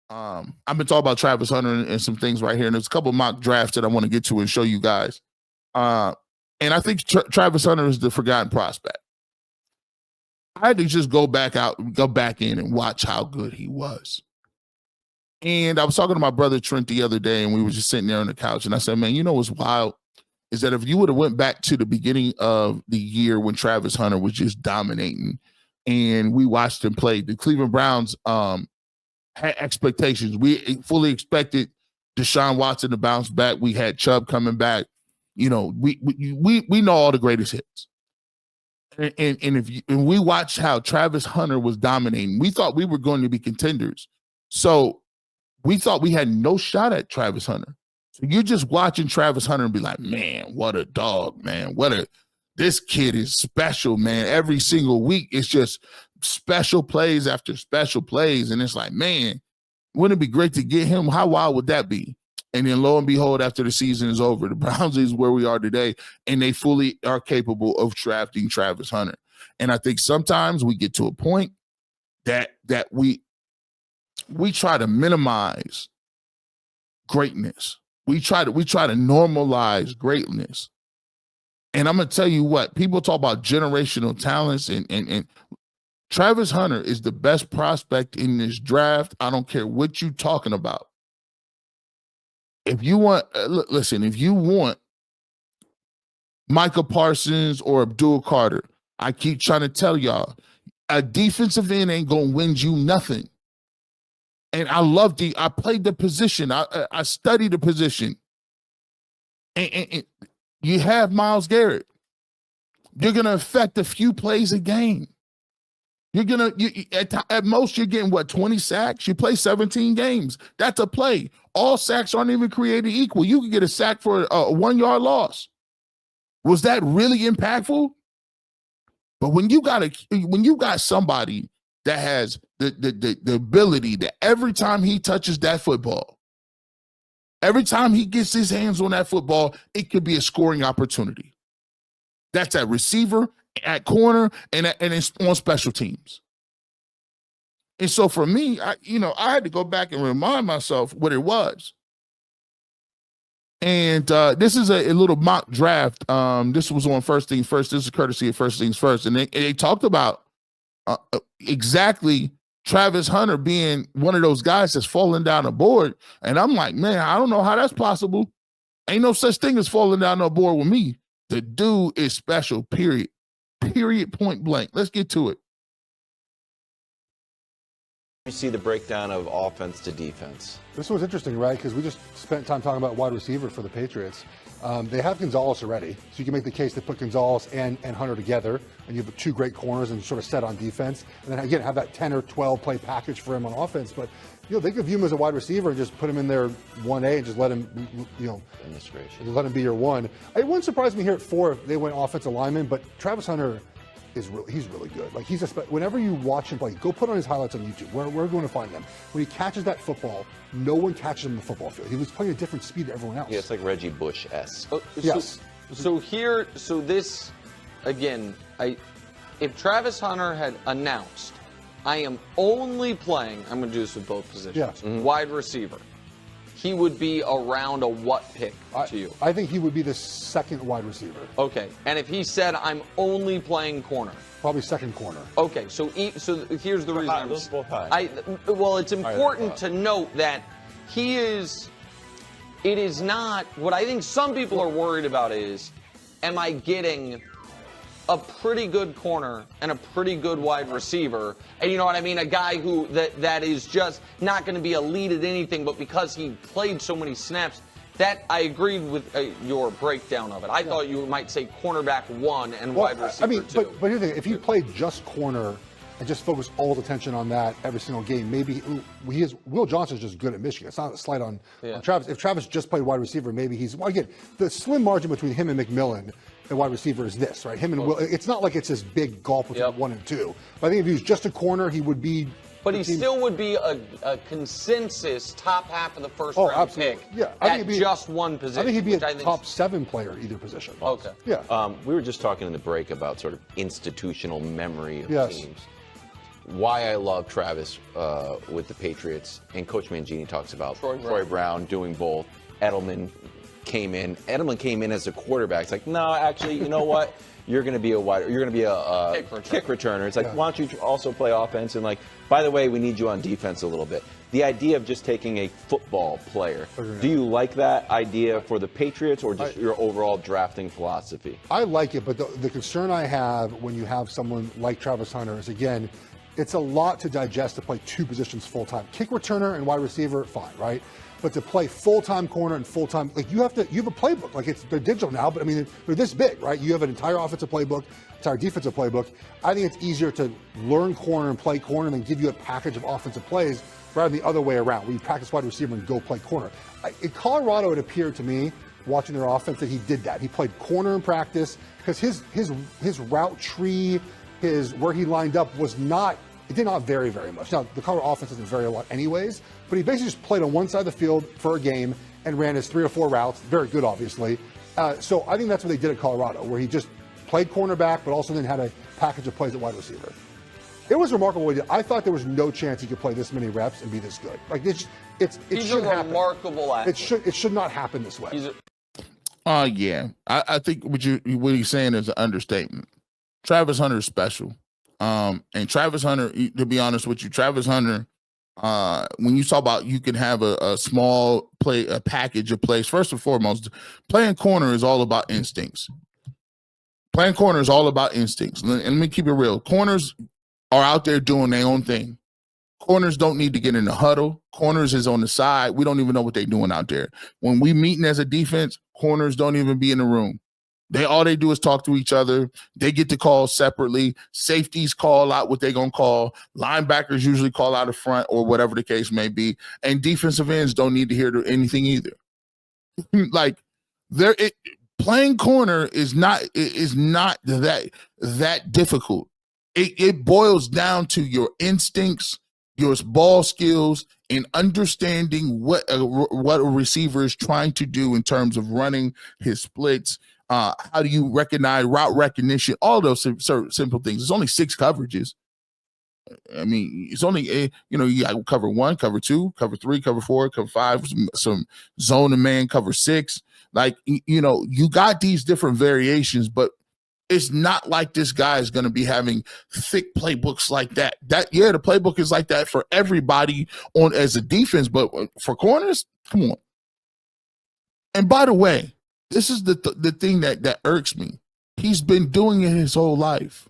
I've been talking about Travis Hunter and some things right here, and there's a couple of mock drafts that I want to get to and show you guys. And I think Travis Hunter is the forgotten prospect. I had to just go back in and watch how good he was. And I was talking to my brother Trent the other day, and we were just sitting there on the couch, and I said, man, you know what's wild is that if you would have went back to the beginning of the year when Travis Hunter was just dominating and we watched him play, the Cleveland Browns had expectations. We fully expected Deshaun Watson to bounce back. We had Chubb coming back. You know, we know all the greatest hits. And we watched how Travis Hunter was dominating. We thought we were going to be contenders. So we thought we had no shot at Travis Hunter. So you're just watching Travis Hunter and be like, man, what a dog, man. This kid is special, man. Every single week, it's just special plays after special plays. And it's like, man, wouldn't it be great to get him? How wild would that be? And then lo and behold, after the season is over, the Browns is where we are today, and they fully are capable of drafting Travis Hunter. And I think sometimes we get to a point that we try to minimize greatness. We try to normalize greatness. And I'm gonna tell you what, people talk about generational talents, and Travis Hunter is the best prospect in this draft. I don't care what you're talking about. If you want, listen, if you want Micah Parsons or Abdul Carter, I keep trying to tell y'all, a defensive end ain't gonna win you nothing. And I played the position. I studied the position. And you have Myles Garrett. You're gonna affect a few plays a game. At most, you're getting 20 sacks? You play 17 games. That's a play. All sacks aren't even created equal. You can get a sack for a 1 yard loss. Was that really impactful? But when you got somebody that has the ability that every time he touches that football, every time he gets his hands on that football, it could be a scoring opportunity. That's at receiver, at corner, and it's on special teams. And so for me, I had to go back and remind myself what it was. And this is a little mock draft. This was on First Things First. This is courtesy of First Things First. And they talked about exactly Travis Hunter being one of those guys that's falling down the board. And I'm like, man, I don't know how that's possible. Ain't no such thing as falling down the board with me. The dude is special, period. Period, point blank. Let's get to it. You see the breakdown of offense to defense. This was interesting, right? Because we just spent time talking about wide receiver for the Patriots. They have Gonzalez already, so you can make the case to put Gonzalez and Hunter together, and you have two great corners and sort of set on defense. And then again, have that 10 or 12 play package for him on offense. But they could view him as a wide receiver and just put him in there 1A and just let him, let him be your one. It wouldn't surprise me here at 4 if they went offensive lineman, but Travis Hunter he's really good. Like whenever you watch him play, go put on his highlights on YouTube. We're going to find them. When he catches that football, no one catches him in the football field. He was playing a different speed to everyone else. Yeah, it's like Reggie Bush-esque. Yes. So this, again, if Travis Hunter had announced, I am only playing, I'm going to do this with both positions, wide receiver, he would be around a what pick to you? I think he would be the second wide receiver. Okay. And if he said, I'm only playing corner? Probably second corner. Okay. So here's the reason. Those both high. Well, it's important to note that it is not, what I think some people are worried about is, am I getting a pretty good corner and a pretty good wide receiver, and you know what I mean, a guy who that is just not going to be elite at anything, but because he played so many snaps, that I agreed with your breakdown of it. I thought you might say cornerback 1 and wide receiver 2. But here's the thing, if he played just corner and just focused all the attention on that every single game, maybe Will Johnson's just good at Michigan. It's not a slight on Travis. If Travis just played wide receiver, maybe again, the slim margin between him and McMillan and wide receiver is this, right? Him and Will. It's not like it's this big gulf between 1 and 2. But I think if he was just a corner, he would be. But he still would be a consensus top half of the first round pick at just one position. I think he'd be a top 7 player at either position. Okay. Yeah. We were just talking in the break about sort of institutional memory of teams. why I love Travis with the Patriots, and Coach Mangini talks about Troy Brown doing both. Edelman came in. Edelman came in as a quarterback. It's like, no, actually, you know what? You're going to be a kick returner. It's like, why don't you also play offense? And like, by the way, we need you on defense a little bit. The idea of just taking a football player. Do you like that idea for the Patriots, or just your overall drafting philosophy? I like it, but the concern I have when you have someone like Travis Hunter is, again, it's a lot to digest to play two positions full-time. Kick returner and wide receiver, fine, right? But to play full-time corner and full-time, like you have a playbook. Like they're digital now, but I mean, they're this big, right? You have an entire offensive playbook, entire defensive playbook. I think it's easier to learn corner and play corner than give you a package of offensive plays rather than the other way around, where you practice wide receiver and go play corner. In Colorado, it appeared to me, watching their offense, that he did that. He played corner in practice because his route tree, where he lined up it did not vary very much. Now, the Colorado offense doesn't vary a lot anyways, but he basically just played on one side of the field for a game and ran his 3 or 4 routes. Very good, obviously. So I think that's what they did at Colorado, where he just played cornerback, but also then had a package of plays at wide receiver. It was remarkable what he did. I thought there was no chance he could play this many reps and be this good. Like it should happen. Remarkable athlete. It should not happen this way. Yeah. I think what he's saying is an understatement. Travis Hunter is special. And Travis Hunter, to be honest with you, Travis Hunter, when you talk about you can have a small a package of plays, first and foremost, playing corner is all about instincts. Playing corner is all about instincts. And let me keep it real. Corners are out there doing their own thing. Corners don't need to get in the huddle. Corners is on the side. We don't even know what they're doing out there. When we meeting as a defense, corners don't even be in the room. All they do is talk to each other. They get the calls separately. Safeties call out what they're going to call. Linebackers usually call out a front or whatever the case may be. And defensive ends don't need to hear anything either. Like, playing corner is not that difficult. It boils down to your instincts, your ball skills, and understanding what a receiver is trying to do in terms of running his splits. How do you recognize route recognition? All those simple things. It's only 6 coverages. I mean, it's only, you got cover 1, cover 2, cover 3, cover 4, cover 5, some zone and man, cover 6. Like, you got these different variations, but it's not like this guy is going to be having thick playbooks like that. The playbook is like that for everybody as a defense, but for corners, come on. And by the way, this is the thing that irks me. He's been doing it his whole life.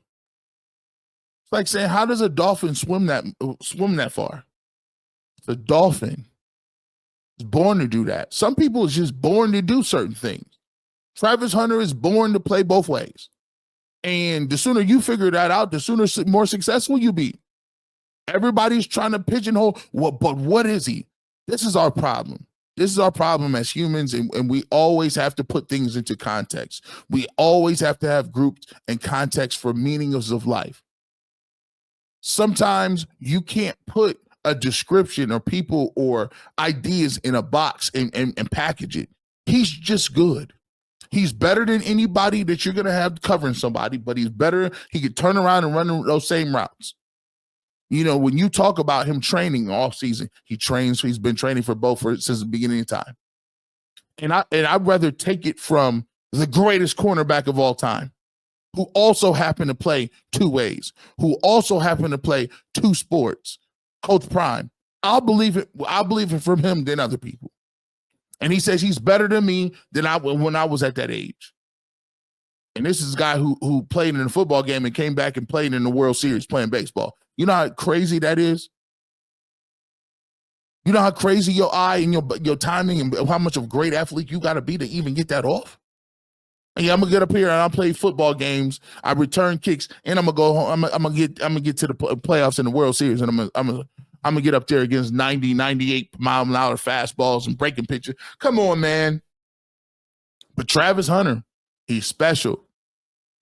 It's like saying, how does a dolphin swim that far? It's a dolphin. It's born to do that. Some people is just born to do certain things. Travis Hunter is born to play both ways. And the sooner you figure that out, the sooner more successful you be. Everybody's trying to pigeonhole, but what is he? This is our problem. This is our problem as humans, and we always have to put things into context. We always have to have groups and context for meanings of life. Sometimes you can't put a description or people or ideas in a box and package it. He's just good. He's better than anybody that you're going to have covering somebody, but he's better. He could turn around and run those same routes. When you talk about him training all season, he's been training for both since the beginning of time. And I'd rather take it from the greatest cornerback of all time, who also happened to play 2 ways, who also happened to play 2 sports, Coach Prime. I'll believe it from him than other people. And he says he's better than me when I was at that age. And this is a guy who played in a football game and came back and played in the World Series playing baseball. You know how crazy that is? You know how crazy your eye and your timing and how much of a great athlete you got to be to even get that off? Yeah, I'm gonna get up here and I'll play football games. I return kicks and I'm gonna go home. I'm gonna get to the playoffs in the World Series, and I'm gonna get up there against 90, 98 mile an hour fastballs and breaking pitches. Come on, man. But Travis Hunter, he's special.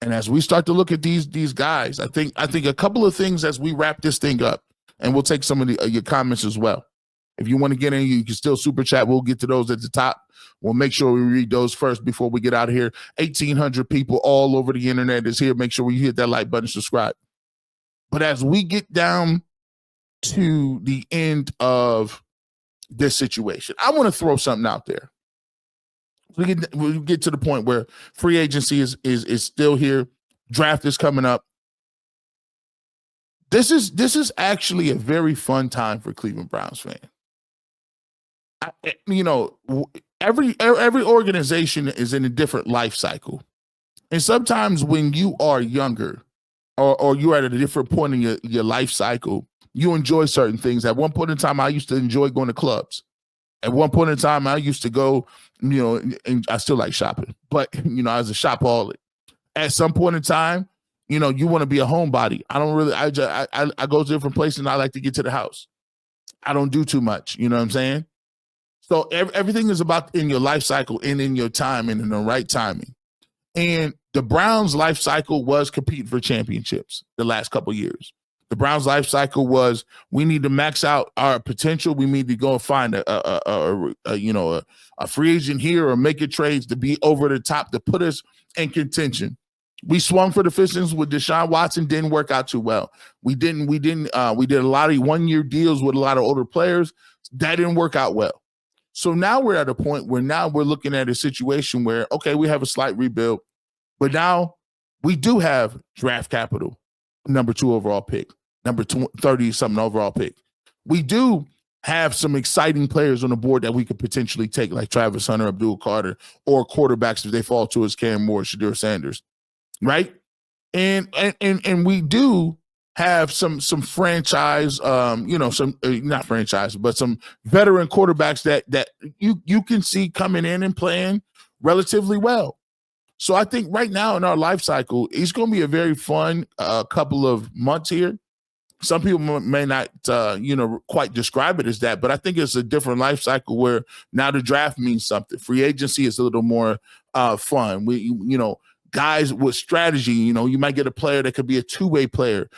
And as we start to look at these guys, I think a couple of things as we wrap this thing up, and we'll take some of your comments as well. If you want to get in, you can still super chat. We'll get to those at the top. We'll make sure we read those first before we get out of here. 1,800 people all over the internet is here. Make sure you hit that like button, subscribe. But as we get down to the end of this situation, I want to throw something out there. We get to the point where free agency is still here. Draft is coming up. This is actually a very fun time for Cleveland Browns fans. Every organization is in a different life cycle, and sometimes when you are younger, or you're at a different point in your life cycle, you enjoy certain things. At one point in time, I used to enjoy going to clubs. At one point in time, I used to go, and I still like shopping, but I was a shopaholic. At some point in time, you want to be a homebody. I don't really. I go to different places, and I like to get to the house. I don't do too much. You know what I'm saying? So everything is about in your life cycle and in your time and in the right timing. And the Browns' life cycle was competing for championships the last couple of years. The Browns' life cycle was we need to max out our potential. We need to go and find a free agent here or make it trades to be over the top to put us in contention. We swung for the fences with Deshaun Watson, didn't work out too well. We did a lot of 1-year deals with a lot of older players. That didn't work out well. So now we're at a point where now we're looking at a situation where, okay, we have a slight rebuild, but now we do have draft capital, number 2 overall pick, number 30-something overall pick. We do have some exciting players on the board that we could potentially take, like Travis Hunter, Abdul Carter, or quarterbacks if they fall to us, Cam Moore, Shadur Sanders, right? And we do have some franchise, not franchise, but some veteran quarterbacks that you can see coming in and playing relatively well. So I think right now in our life cycle, it's going to be a very fun couple of months here. Some people may not, quite describe it as that, but I think it's a different life cycle where now the draft means something. Free agency is a little more fun. Guys with strategy, you might get a player that could be a two-way player,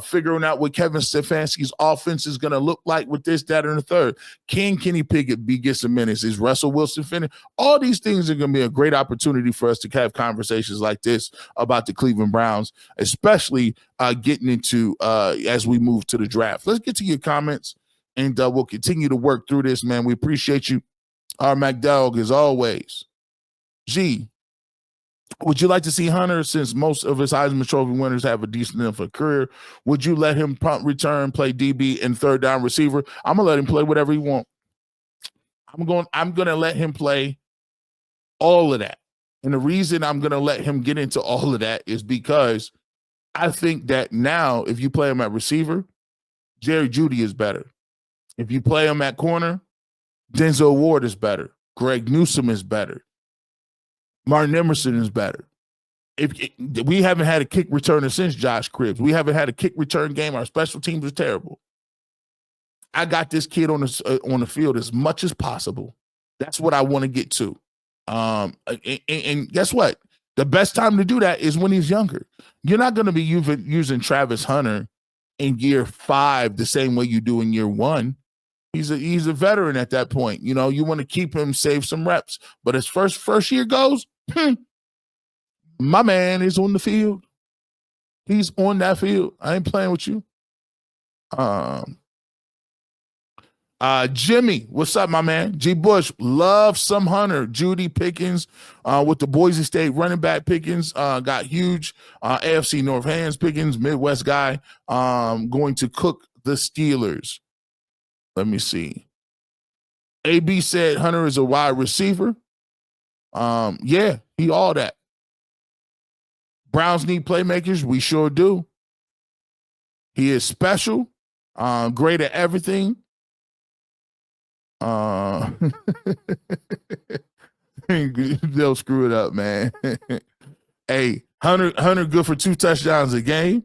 figuring out what Kevin Stefanski's offense is going to look like with this, that, and the third. Can Kenny Pickett get some minutes? Is Russell Wilson finished? All these things are going to be a great opportunity for us to have conversations like this about the Cleveland Browns, especially getting into as we move to the draft. Let's get to your comments, and we'll continue to work through this, man. We appreciate you. Our MacDog, as always. G, would you like to see Hunter, since most of his Heisman Trophy winners have a decent enough career? Would you let him punt return, play DB, and third down receiver? I'm gonna let him play whatever he wants. I'm gonna let him play all of that. And the reason I'm gonna let him get into all of that is because I think that now, if you play him at receiver, Jerry Jeudy is better. If you play him at corner, Denzel Ward is better. Greg Newsome is better. Martin Emerson is better. We haven't had a kick returner since Josh Cribbs. We haven't had a kick return game. Our special teams are terrible. I got this kid on the field as much as possible. That's what I want to get to. And guess what? The best time to do that is when he's younger. You're not going to be using Travis Hunter in year 5 the same way you do in year 1. He's a veteran at that point. You want to keep him, save some reps. But as first year goes, my man is on the field. He's on that field. I ain't playing with you. Jimmy, what's up, my man? G. Bush, love some Hunter. Judy Pickens with the Boise State running back Pickens. Got huge AFC North hands Pickens, Midwest guy, going to cook the Steelers. Let me see. AB said Hunter is a wide receiver. Yeah, he all that. Browns need playmakers. We sure do. He is special. Great at everything. They'll screw it up, man. Hey, Hunter good for 2 touchdowns a game.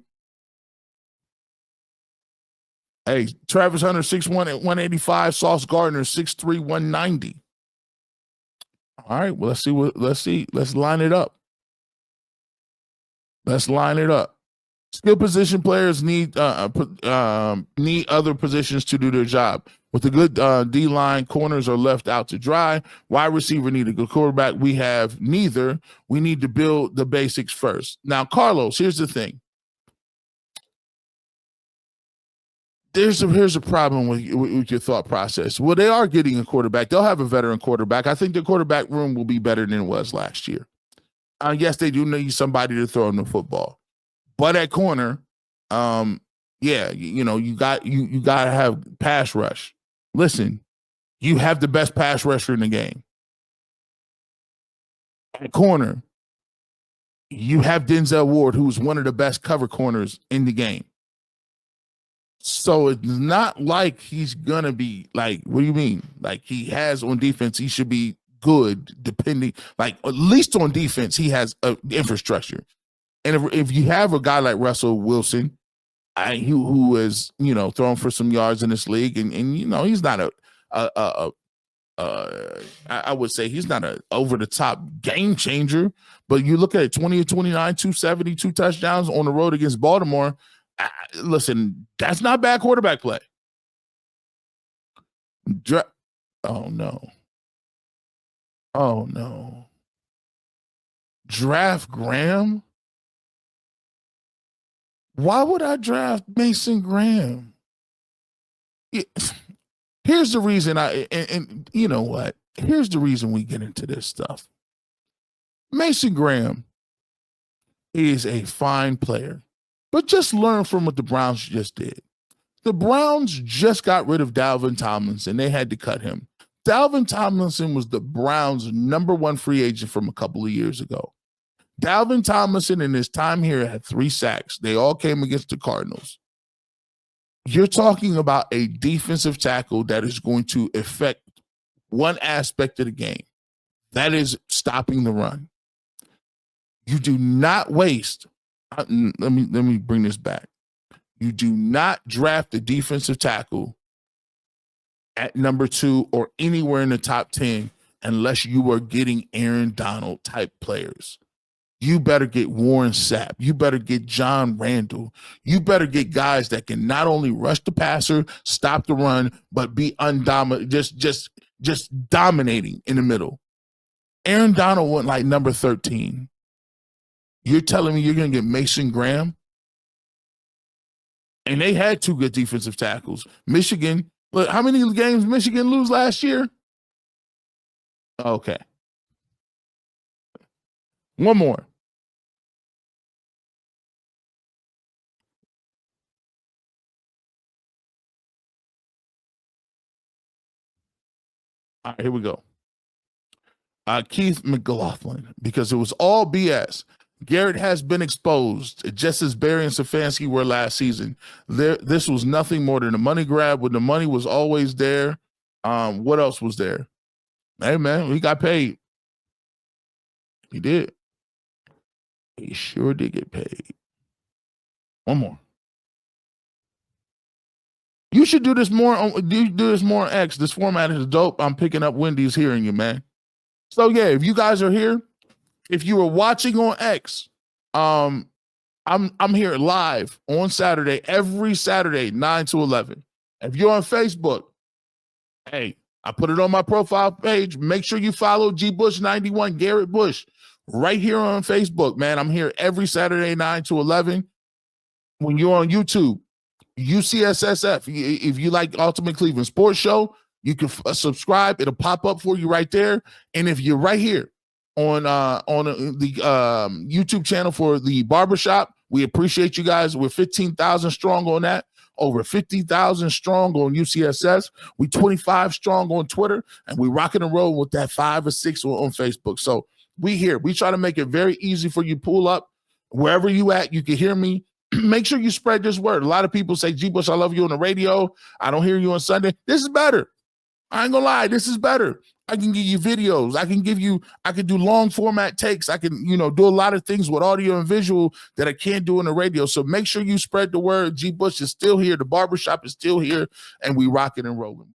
Hey, Travis Hunter, 6'1" at 185. Sauce Gardner, 6'3", 190. All right, well, let's see. Let's line it up. Skill position players need other positions to do their job. With a good D-line, corners are left out to dry. Wide receiver need a good quarterback. We have neither. We need to build the basics first. Now, Carlos, here's the thing. here's a problem with your thought process. Well, they are getting a quarterback. They'll have a veteran quarterback. I think the quarterback room will be better than it was last year. Yes, they do need somebody to throw in the football, but at corner, yeah, you got to have pass rush. Listen, you have the best pass rusher in the game. At corner, you have Denzel Ward, who's one of the best cover corners in the game. So it's not like he's going to be like, what do you mean? Like he has on defense, he should be good, depending, like at least on defense, he has infrastructure. And if you have a guy like Russell Wilson, who is, throwing for some yards in this league, and he's not I would say he's not a over the top game changer, but you look at it, 20 of 29, 270, 2 touchdowns on the road against Baltimore. Listen, that's not bad quarterback play. Oh no. Draft Graham? Why would I draft Mason Graham? Here's the reason and you know what? Here's the reason we get into this stuff. Mason Graham is a fine player, but just learn from what the Browns just did. The Browns just got rid of Dalvin Tomlinson. They had to cut him. Dalvin Tomlinson was the Browns' #1 free agent from a couple of years ago. Dalvin Tomlinson in his time here had 3 sacks. They all came against the Cardinals. You're talking about a defensive tackle that is going to affect one aspect of the game. That is stopping the run. You do not waste. Let me bring this back. You do not draft a defensive tackle at #2 or anywhere in the top 10 unless you are getting Aaron Donald type players. You better get Warren Sapp. You better get John Randall. You better get guys that can not only rush the passer, stop the run, but be just dominating in the middle. Aaron Donald went like number 13. You're telling me you're going to get Mason Graham? And they had 2 good defensive tackles. Michigan, look, how many games Michigan lose last year? Okay. One more. All right, here we go. Keith McLaughlin, because it was all BS. Garrett has been exposed, just as Barry and Stefanski were last season. This was nothing more than a money grab when the money was always there. What else was there? Hey, man, he got paid. He did. He sure did get paid. One more. You should do this more on X. This format is dope. I'm picking up Wendy's hearing you, man. So yeah, if you guys are here, if you are watching on X, I'm here live on Saturday, every Saturday, 9 to 11. If you're on Facebook, hey, I put it on my profile page. Make sure you follow G Bush 91, Garrett Bush, right here on Facebook, man. I'm here every Saturday, 9 to 11. When you're on YouTube, UCSSF, if you like Ultimate Cleveland Sports Show, you can subscribe. It'll pop up for you right there. And if you're right here on the YouTube channel for the barbershop, we appreciate you guys. We're 15,000 strong on that. Over 50,000 strong on UCSS. We 25 strong on Twitter, and we rocking and roll with that 5 or 6 on Facebook. So we here. We try to make it very easy for you. Pull up wherever you at. You can hear me. Make sure you spread this word. A lot of people say, G Bush, I love you on the radio. I don't hear you on Sunday. This is better. I ain't gonna lie. This is better. I can give you videos. I can do long format takes. I can, do a lot of things with audio and visual that I can't do on the radio. So make sure you spread the word. G Bush is still here. The barbershop is still here, and we rocking and rolling.